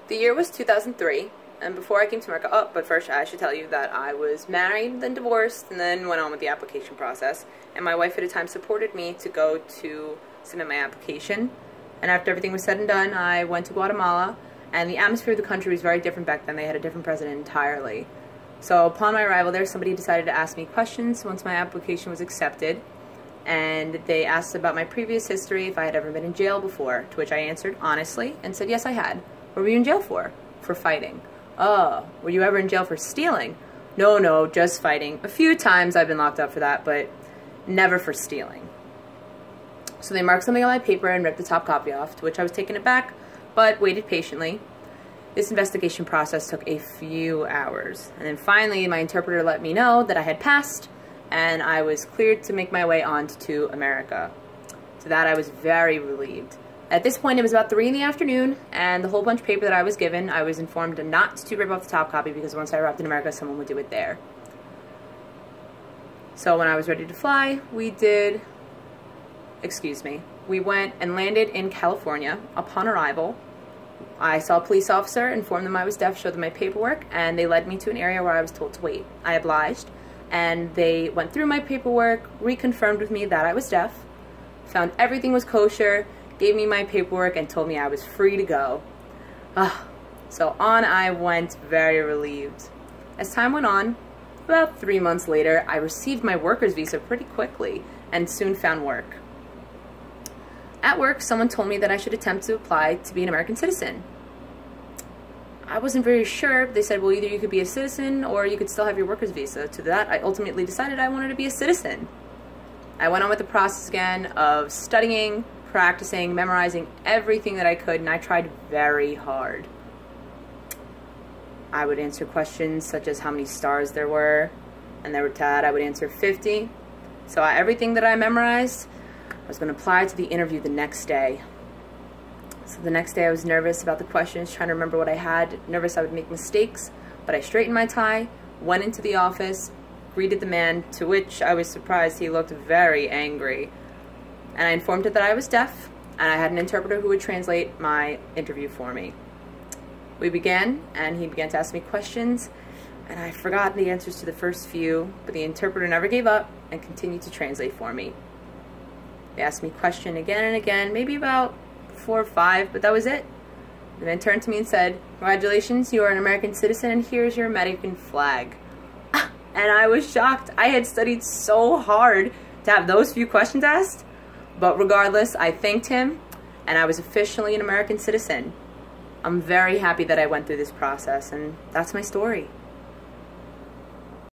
The year was 2003, and before I came to America, but first I should tell you that I was married, then divorced, and then went on with the application process. And my wife at the time supported me to go to submit my application. And after everything was said and done, I went to Guatemala, and the atmosphere of the country was very different back then. They had a different president entirely. So upon my arrival there, somebody decided to ask me questions once my application was accepted. And they asked about my previous history, if I had ever been in jail before, to which I answered honestly and said yes I had. What were you in jail for? For fighting. Oh, were you ever in jail for stealing? No, just fighting. A few times I've been locked up for that, but never for stealing. So they marked something on my paper and ripped the top copy off, to which I was taken aback, but waited patiently. This investigation process took a few hours. And then finally, my interpreter let me know that I had passed, and I was cleared to make my way on to America. To that I was very relieved. At this point, it was about 3 in the afternoon, and the whole bunch of paper that I was given, I was informed not to rip off the top copy because once I arrived in America, someone would do it there. So when I was ready to fly, we went and landed in California. Upon arrival, I saw a police officer, informed them I was deaf, showed them my paperwork, and they led me to an area where I was told to wait. I obliged, and they went through my paperwork, reconfirmed with me that I was deaf, found everything was kosher, gave me my paperwork, and told me I was free to go. So on I went, very relieved. As time went on, about 3 months later, I received my worker's visa pretty quickly and soon found work. At work, someone told me that I should attempt to apply to be an American citizen. I wasn't very sure. They said, well, either you could be a citizen or you could still have your worker's visa. To that, I ultimately decided I wanted to be a citizen. I went on with the process again of studying, practicing, memorizing everything that I could, and I tried very hard. I would answer questions such as how many stars there were, and there were I would answer 50. So everything that I memorized, I was going to apply to the interview the next day. So the next day I was nervous about the questions, trying to remember what I had, nervous I would make mistakes, but I straightened my tie, went into the office, greeted the man, to which I was surprised he looked very angry. And I informed him that I was deaf, and I had an interpreter who would translate my interview for me. We began, and he began to ask me questions, and I forgot the answers to the first few, but the interpreter never gave up and continued to translate for me. They asked me question again and again, maybe about 4 or 5, but that was it. The man turned to me and said, "Congratulations, you are an American citizen, and here's your American flag." And I was shocked. I had studied so hard to have those few questions asked. But regardless, I thanked him, and I was officially an American citizen. I'm very happy that I went through this process, and that's my story.